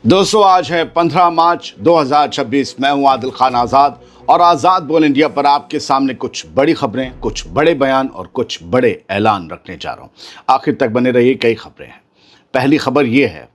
दोस्तों, आज है 15 मार्च 2026। मैं हूं आदिल खान आज़ाद और आज़ाद बोल इंडिया पर आपके सामने कुछ बड़ी खबरें, कुछ बड़े बयान और कुछ बड़े ऐलान रखने जा रहा हूं। आखिर तक बने रहिए, कई खबरें हैं। पहली खबर यह है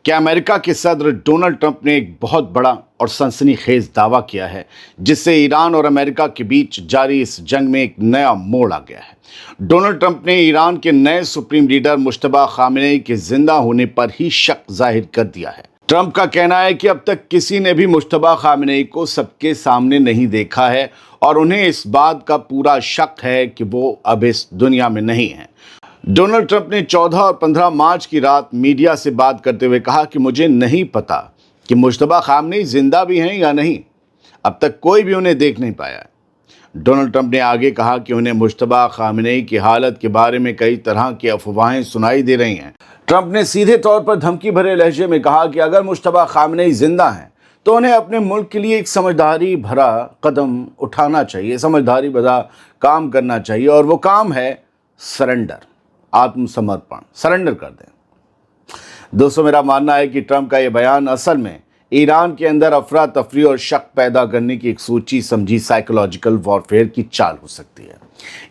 कि अमेरिका के सदर डोनाल्ड ट्रंप ने एक बहुत बड़ा और सनसनीखेज दावा किया है, जिससे ईरान और अमेरिका के बीच जारी इस जंग में एक नया मोड़ आ गया है। डोनाल्ड ट्रंप ने ईरान के नए सुप्रीम लीडर मुश्तबा खामेनेई के जिंदा होने पर ही शक जाहिर कर दिया है। ट्रंप का कहना है कि अब तक किसी ने भी मुश्तबा खामेनेई को सबके सामने नहीं देखा है और उन्हें इस बात का पूरा शक है कि वो अब इस दुनिया में नहीं है। डोनाल्ड ट्रंप ने 14 और 15 मार्च की रात मीडिया से बात करते हुए कहा कि मुझे नहीं पता कि मुश्तबा खामेनेई जिंदा भी हैं या नहीं। अब तक कोई भी उन्हें देख नहीं पाया है। डोनाल्ड ट्रंप ने आगे कहा कि उन्हें मुश्तबा खामेनेई की हालत के बारे में कई तरह की अफवाहें सुनाई दे रही हैं। ट्रंप ने सीधे तौर पर धमकी भरे लहजे में कहा कि अगर मुश्तबा खामेनेई जिंदा हैं तो उन्हें अपने मुल्क के लिए एक समझदारी भरा कदम उठाना चाहिए, समझदारी भरा काम करना चाहिए, और वो काम है सरेंडर, आत्मसमर्पण, सरेंडर कर दें। दोस्तों, मेरा मानना है कि ट्रंप का ये बयान असल में ईरान के अंदर अफरा तफरी और शक पैदा करने की एक सोची समझी साइकोलॉजिकल वॉरफेयर की चाल हो सकती है।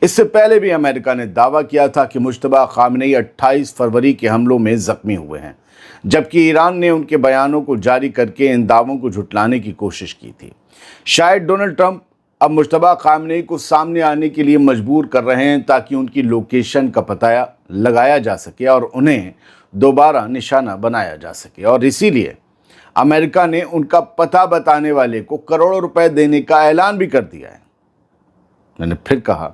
इससे पहले भी अमेरिका ने दावा किया था कि मुश्तबा खामेनेई 28 फरवरी के हमलों में जख्मी हुए हैं, जबकि ईरान ने उनके बयानों को जारी करके इन दावों को झुटलाने की कोशिश की थी। शायद डोनाल्ड ट्रंप अब मुश्तबा खामेनेई को सामने आने के लिए मजबूर कर रहे हैं ताकि उनकी लोकेशन का पता लगाया जा सके और उन्हें दोबारा निशाना बनाया जा सके, और इसीलिए अमेरिका ने उनका पता बताने वाले को करोड़ों रुपए देने का ऐलान भी कर दिया है। मैंने फिर कहा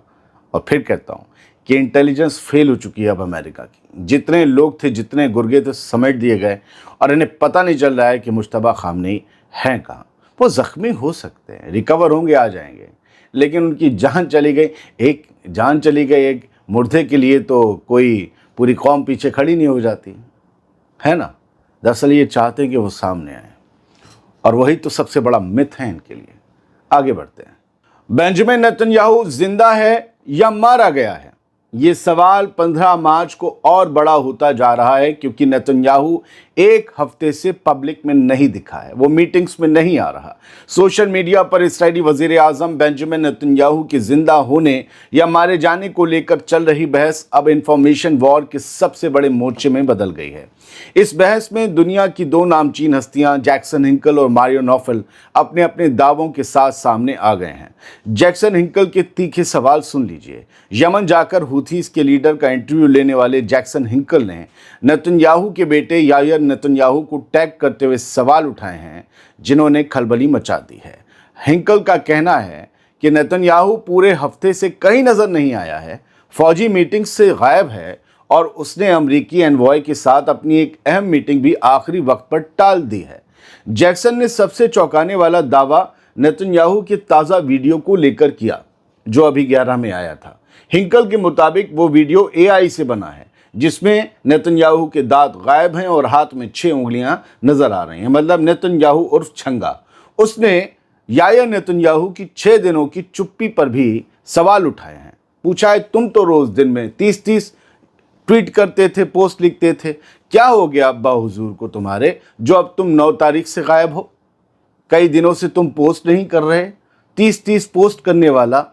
और फिर कहता हूं कि इंटेलिजेंस फेल हो चुकी है अब अमेरिका की। जितने लोग थे, जितने गुर्गे थे, समेट दिए गए और इन्हें पता नहीं चल रहा है कि मुश्तबा खामेनेई हैं कहाँ। वो जख्मी हो सकते हैं, रिकवर होंगे, आ जाएंगे, लेकिन उनकी जान चली गई। एक जान चली गई एक मुर्दे के लिए तो कोई पूरी कौम पीछे खड़ी नहीं हो जाती है ना। दरअसल ये चाहते हैं कि वो सामने आए, और वही तो सबसे बड़ा मिथ है इनके लिए। आगे बढ़ते हैं। बेंजामिन नेतन्याहू जिंदा है या मारा गया है? ये सवाल 15 मार्च को और बड़ा होता जा रहा है, क्योंकि नेतन्याहू एक हफ्ते से पब्लिक में नहीं दिखा है, वो मीटिंग्स में नहीं आ रहा। सोशल मीडिया पर इस्राएली वजीर आजम बेंजामिन नेतन्याहू के जिंदा होने या मारे जाने को लेकर चल रही बहस अब इंफॉर्मेशन वॉर के सबसे बड़े मोर्चे में बदल गई है। इस बहस में दुनिया की दो नामचीन हस्तियां जैक्सन हिंकल और मारियो नोफेल अपने अपने दावों के साथ सामने आ गए हैं। जैक्सन हिंकल के तीखे सवाल सुन लीजिए। यमन जाकर हुथीस के लीडर का इंटरव्यू लेने वाले जैक्सन हिंकल ने नेतन्याहू के बेटे यायर नेतन्याहू को टैग करते हुए सवाल उठाए हैं, जिन्होंने खलबली मचा दी है। हिंकल का कहना है कि नेतन्याहू पूरे हफ्ते से कहीं नजर नहीं आया है, फौजी मीटिंग से गायब है, और उसने अमेरिकी एनवॉय के साथ अपनी एक अहम मीटिंग भी आखिरी वक्त पर टाल दी है। जैक्सन ने सबसे चौंकाने वाला दावा नेतन्याहू के ताज़ा वीडियो को लेकर किया, जो अभी 11 में आया था। हिंकल के मुताबिक वो वीडियो AI से बना है, जिसमें नेतन्याहू के दांत गायब हैं और हाथ में 6 उंगलियां नजर आ रही हैं, मतलब नेतन्याहू उर्फ छंगा। उसने यायर नेतन्याहू की 6 दिनों की चुप्पी पर भी सवाल उठाए हैं। पूछा है, तुम तो रोज दिन में 30-30 ट्वीट करते थे, पोस्ट लिखते थे, क्या हो गया अब्बा हुजूर को तुम्हारे, जो अब तुम 9 तारीख से गायब हो? कई दिनों से तुम पोस्ट नहीं कर रहे। 30-30 पोस्ट करने वाला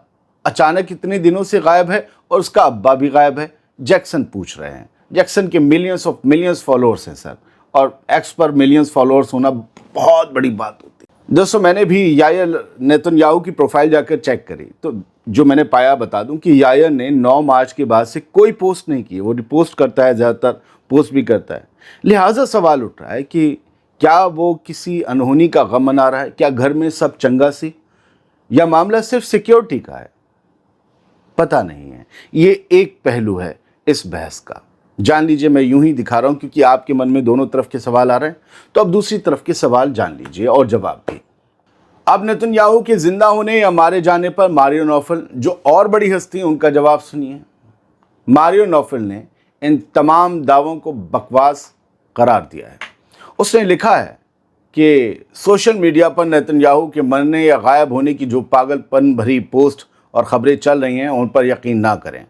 अचानक इतने दिनों से गायब है, और उसका अब्बा भी गायब है। जैक्सन पूछ रहे हैं। जैक्सन के मिलियंस फॉलोअर्स हैं सर, और एक्स पर मिलियंस फॉलोअर्स होना बहुत बड़ी बात होती है। दोस्तों, मैंने भी यायर नेतन्याहू की प्रोफाइल जाकर चेक करी, तो जो मैंने पाया बता दूं कि यायर ने 9 मार्च के बाद से कोई पोस्ट नहीं की। वो रिपोस्ट करता है, ज़्यादातर पोस्ट भी करता है। लिहाजा सवाल उठ रहा है कि क्या वो किसी अनहोनी का गम मना रहा है? क्या घर में सब चंगा सी, या मामला सिर्फ सिक्योरिटी का है? पता नहीं है। ये एक पहलू है इस बहस का। जान लीजिए, मैं यूं ही दिखा रहा हूं क्योंकि आपके मन में दोनों तरफ के सवाल आ रहे हैं, तो अब दूसरी तरफ के सवाल जान लीजिए और जवाब भी। अब नेतन्याहू के जिंदा होने या मारे जाने पर मारियो नोफेल, जो और बड़ी हस्ती हैं, उनका जवाब सुनिए। मारियो नोफेल ने इन तमाम दावों को बकवास करार दिया है। उसने लिखा है कि सोशल मीडिया पर नेतन्याहू के मरने या गायब होने की जो पागलपन भरी पोस्ट और खबरें चल रही हैं, उन पर यकीन ना करें।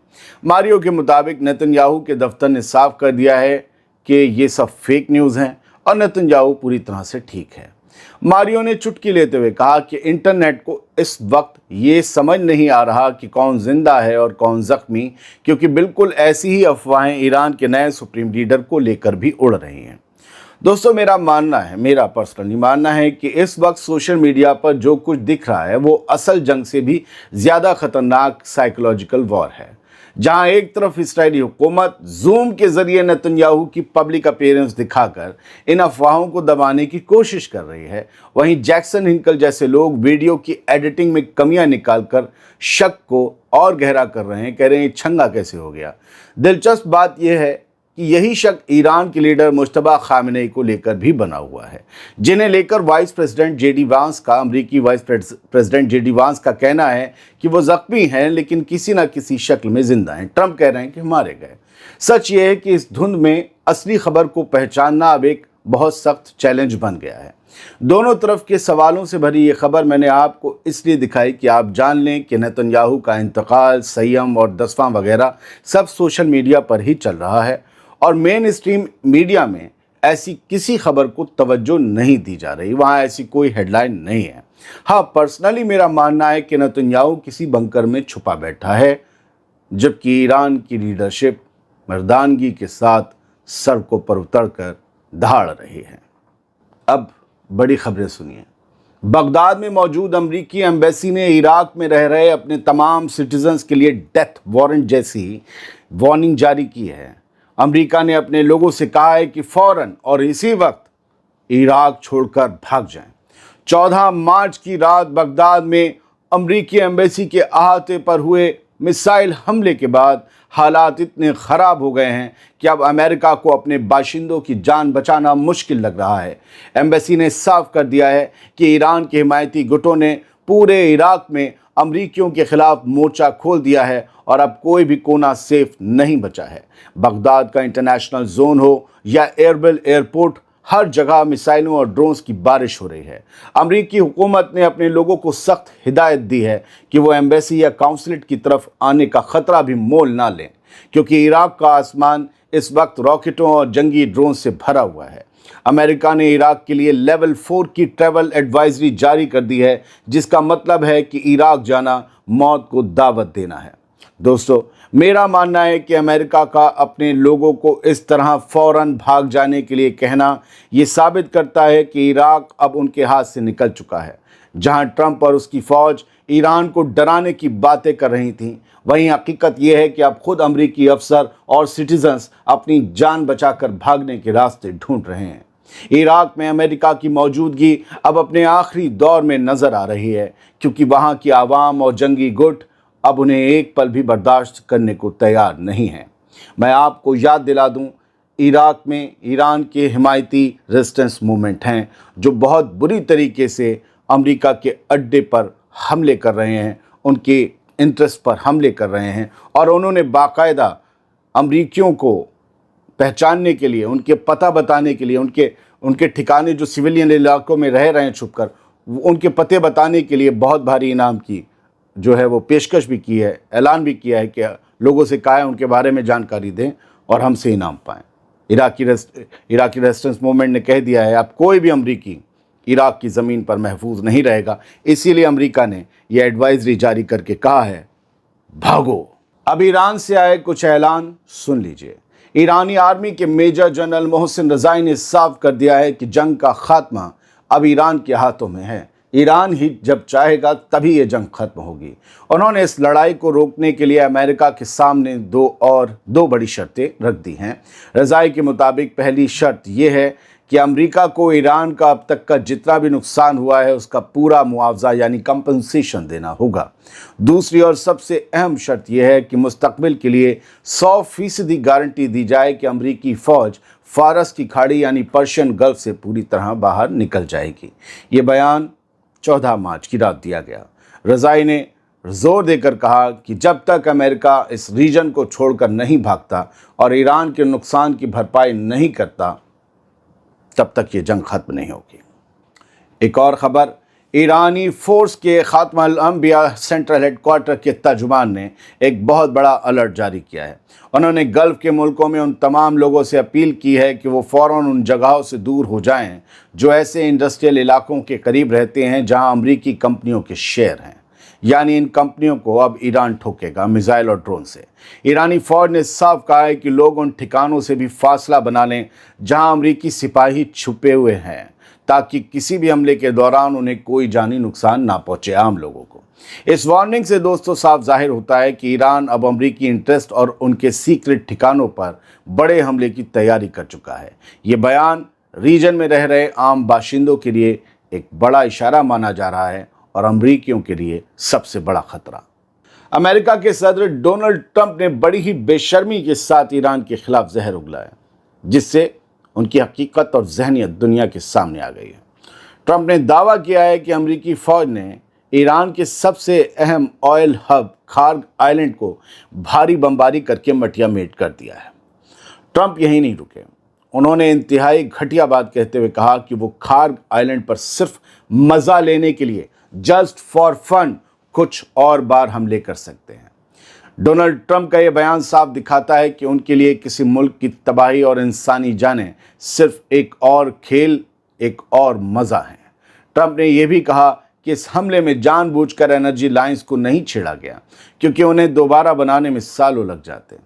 मारियो के मुताबिक नेतन्याहू के दफ्तर ने साफ कर दिया है कि ये सब फेक न्यूज़ हैं और नेतन्याहू पूरी तरह से ठीक है। मारियो ने चुटकी लेते हुए कहा कि इंटरनेट को इस वक्त ये समझ नहीं आ रहा कि कौन जिंदा है और कौन जख्मी, क्योंकि बिल्कुल ऐसी ही अफवाहें ईरान के नए सुप्रीम लीडर को लेकर भी उड़ रही हैं। दोस्तों, मेरा पर्सनली मानना है कि इस वक्त सोशल मीडिया पर जो कुछ दिख रहा है वो असल जंग से भी ज़्यादा खतरनाक साइकोलॉजिकल वॉर है, जहां एक तरफ इस्राएली हुकूमत जूम के जरिए नेतन्याहू की पब्लिक अपीयरेंस दिखाकर इन अफवाहों को दबाने की कोशिश कर रही है, वहीं जैक्सन हिंकल जैसे लोग वीडियो की एडिटिंग में कमियां निकालकर शक को और गहरा कर रहे हैं। कह रहे हैं छंगा कैसे हो गया। दिलचस्प बात यह है कि यही शक ईरान के लीडर मुश्तबा खामेनेई को लेकर भी बना हुआ है, जिन्हें लेकर अमरीकी वाइस प्रेसिडेंट जेडी वांस का कहना है कि वो जख्मी हैं लेकिन किसी न किसी शक्ल में जिंदा हैं। ट्रंप कह रहे हैं कि मारे गए। सच ये है कि इस धुंध में असली खबर को पहचानना अब एक बहुत सख्त चैलेंज बन गया है। दोनों तरफ के सवालों से भरी ये खबर मैंने आपको इसलिए दिखाई कि आप जान लें कि नेतन्याहू का इंतकाल, संयम और दसवां वगैरह सब सोशल मीडिया पर ही चल रहा है और मेन स्ट्रीम मीडिया में ऐसी किसी खबर को तवज्जो नहीं दी जा रही। वहाँ ऐसी कोई हेडलाइन नहीं है। हाँ, पर्सनली मेरा मानना है कि नेतन्याहू किसी बंकर में छुपा बैठा है, जबकि ईरान की लीडरशिप मर्दानगी के साथ सड़कों पर उतरकर दहाड़ रही है। अब बड़ी खबरें सुनिए। बगदाद में मौजूद अमरीकी एम्बेसी ने इराक में रह रहे अपने तमाम सिटीजन्स के लिए डेथ वारंट जैसी वार्निंग जारी की है। अमेरिका ने अपने लोगों से कहा है कि फौरन और इसी वक्त इराक छोड़कर भाग जाएं। 14 मार्च की रात बगदाद में अमरीकी एम्बेसी के अहाते पर हुए मिसाइल हमले के बाद हालात इतने ख़राब हो गए हैं कि अब अमेरिका को अपने बाशिंदों की जान बचाना मुश्किल लग रहा है। एम्बेसी ने साफ कर दिया है कि ईरान के हिमायती गुटों ने पूरे इराक में अमरीकियों के खिलाफ मोर्चा खोल दिया है और अब कोई भी कोना सेफ नहीं बचा है। बगदाद का इंटरनेशनल जोन हो या एयरबेल एयरपोर्ट, हर जगह मिसाइलों और ड्रोन्स की बारिश हो रही है। अमरीकी हुकूमत ने अपने लोगों को सख्त हिदायत दी है कि वो एम्बेसी या काउंसलेट की तरफ आने का खतरा भी मोल ना लें, क्योंकि इराक का आसमान इस वक्त रॉकेटों और जंगी ड्रोन से भरा हुआ है। अमेरिका ने इराक के लिए लेवल 4 की ट्रैवल एडवाइजरी जारी कर दी है, जिसका मतलब है कि इराक जाना मौत को दावत देना है। दोस्तों, मेरा मानना है कि अमेरिका का अपने लोगों को इस तरह फौरन भाग जाने के लिए कहना ये साबित करता है कि इराक अब उनके हाथ से निकल चुका है। जहां ट्रंप और उसकी फ़ौज ईरान को डराने की बातें कर रही थी, वहीं हकीकत यह है कि अब खुद अमरीकी अफसर और सिटीजन्स अपनी जान बचाकर भागने के रास्ते ढूंढ रहे हैं। इराक में अमेरिका की मौजूदगी अब अपने आखिरी दौर में नज़र आ रही है, क्योंकि वहाँ की आवाम और जंगी गुट अब उन्हें एक पल भी बर्दाश्त करने को तैयार नहीं है। मैं आपको याद दिला दूं, इराक में ईरान के हिमायती रेजिस्टेंस मूवमेंट हैं जो बहुत बुरी तरीके से अमेरिका के अड्डे पर हमले कर रहे हैं, उनके इंटरेस्ट पर हमले कर रहे हैं और उन्होंने बाकायदा अमरीकियों को पहचानने के लिए, उनके पता बताने के लिए, उनके ठिकाने जो सिविलियन इलाकों में रह रहे हैं छुपकर, उनके पते बताने के लिए बहुत भारी इनाम की जो है वो पेशकश भी की है, ऐलान भी किया है कि लोगों से कहा है उनके बारे में जानकारी दें और हमसे इनाम पाएँ। इराकी रेजिस्टेंस मूवमेंट ने कह दिया है अब कोई भी अमरीकी इराक की ज़मीन पर महफूज नहीं रहेगा। इसीलिए अमेरिका ने यह एडवाइजरी जारी करके कहा है भागो। अब ईरान से आए कुछ ऐलान सुन लीजिए। ईरानी आर्मी के मेजर जनरल मोहसिन रज़ाई ने साफ कर दिया है कि जंग का खात्मा अब ईरान के हाथों में है। ईरान ही जब चाहेगा तभी ये जंग खत्म होगी। उन्होंने इस लड़ाई को रोकने के लिए अमेरिका के सामने दो बड़ी शर्तें रख दी हैं। रज़ाई के मुताबिक पहली शर्त यह है कि अमेरिका को ईरान का अब तक का जितना भी नुकसान हुआ है उसका पूरा मुआवजा यानी कंपनसेशन देना होगा। दूसरी और सबसे अहम शर्त यह है कि मुस्तकबिल के लिए 100% गारंटी दी जाए कि अमेरिकी फ़ौज फ़ारस की खाड़ी यानी पर्शियन गल्फ से पूरी तरह बाहर निकल जाएगी। ये बयान 14 मार्च की रात दिया गया। रज़ाई ने जोर देकर कहा कि जब तक अमेरिका इस रीजन को छोड़कर नहीं भागता और ईरान के नुकसान की भरपाई नहीं करता तब तक ये जंग खत्म नहीं होगी। एक और खबर, ईरानी फोर्स के खात्मा अल अंबिया सेंट्रल हेडक्वार्टर के तर्जुमान ने एक बहुत बड़ा अलर्ट जारी किया है। उन्होंने गल्फ के मुल्कों में उन तमाम लोगों से अपील की है कि वो फ़ौरन उन जगहों से दूर हो जाएं जो ऐसे इंडस्ट्रियल इलाकों के करीब रहते हैं जहां अमरीकी कंपनियों के शेयर हैं। यानी इन कंपनियों को अब ईरान ठोकेगा मिसाइल और ड्रोन से। ईरानी फौज ने साफ कहा है कि लोग उन ठिकानों से भी फासला बना लें जहां अमरीकी सिपाही छुपे हुए हैं, ताकि किसी भी हमले के दौरान उन्हें कोई जानी नुकसान ना पहुंचे आम लोगों को। इस वार्निंग से दोस्तों साफ जाहिर होता है कि ईरान अब अमरीकी इंटरेस्ट और उनके सीक्रेट ठिकानों पर बड़े हमले की तैयारी कर चुका है। ये बयान रीजन में रह रहे आम बाशिंदों के लिए एक बड़ा इशारा माना जा रहा है और अमरीकियों के लिए सबसे बड़ा खतरा। अमेरिका के सदर डोनाल्ड ट्रंप ने बड़ी ही बेशर्मी के साथ ईरान के खिलाफ जहर उगलाया, जिससे उनकी हकीकत और जहनियत दुनिया के सामने आ गई है। ट्रंप ने दावा किया है कि अमरीकी फ़ौज ने ईरान के सबसे अहम ऑयल हब खार्ग आइलैंड को भारी बमबारी करके मटिया मेट कर दिया है। ट्रंप यहीं नहीं रुके, उन्होंने इंतहाई घटिया बात कहते हुए कहा कि वो खार्ग आइलैंड पर सिर्फ मज़ा लेने के लिए, जस्ट फॉर फन, कुछ और बार हमले कर सकते हैं। डोनाल्ड ट्रंप का यह बयान साफ दिखाता है कि उनके लिए किसी मुल्क की तबाही और इंसानी जानें सिर्फ एक और खेल, एक और मज़ा है। ट्रंप ने यह भी कहा कि इस हमले में जानबूझकर एनर्जी लाइंस को नहीं छेड़ा गया, क्योंकि उन्हें दोबारा बनाने में सालों लग जाते।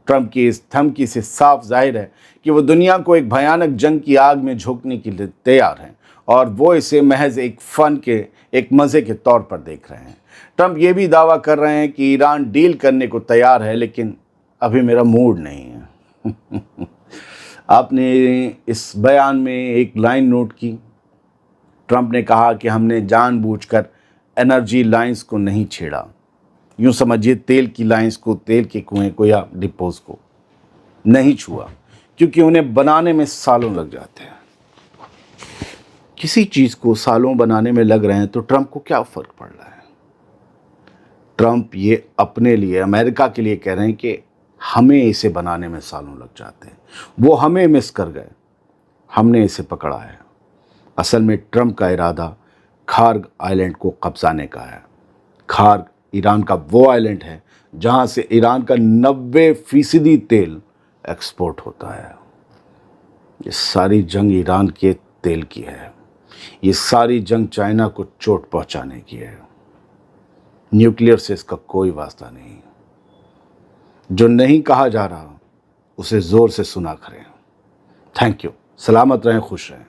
ट्रंप की इस धमकी से साफ जाहिर है कि वो दुनिया को एक भयानक जंग की आग में झोंकने के लिए तैयार हैं और वो इसे महज एक फ़न के, एक मज़े के तौर पर देख रहे हैं। ट्रंप ये भी दावा कर रहे हैं कि ईरान डील करने को तैयार है, लेकिन अभी मेरा मूड नहीं है। आपने इस बयान में एक लाइन नोट की। ट्रंप ने कहा कि हमने जानबूझकर एनर्जी लाइंस को नहीं छेड़ा। यूँ समझिए तेल की लाइंस को, तेल के कुएं को या डिपोज को नहीं छुआ, क्योंकि उन्हें बनाने में सालों लग जाते हैं। किसी चीज़ को सालों बनाने में लग रहे हैं तो ट्रंप को क्या फ़र्क पड़ रहा है? ट्रंप ये अपने लिए, अमेरिका के लिए कह रहे हैं कि हमें इसे बनाने में सालों लग जाते हैं। वो हमें मिस कर गए, हमने इसे पकड़ा है। असल में ट्रंप का इरादा खार्ग आइलैंड को कब्जाने का है। खार्ग ईरान का वो आइलैंड है जहाँ से ईरान का 90% तेल एक्सपोर्ट होता है। ये सारी जंग ईरान के तेल की है। ये सारी जंग चाइना को चोट पहुंचाने की है। न्यूक्लियर से इसका कोई वास्ता नहीं। जो नहीं कहा जा रहा उसे ज़ोर से सुना करें। Thank you. सलामत रहें, खुश रहें।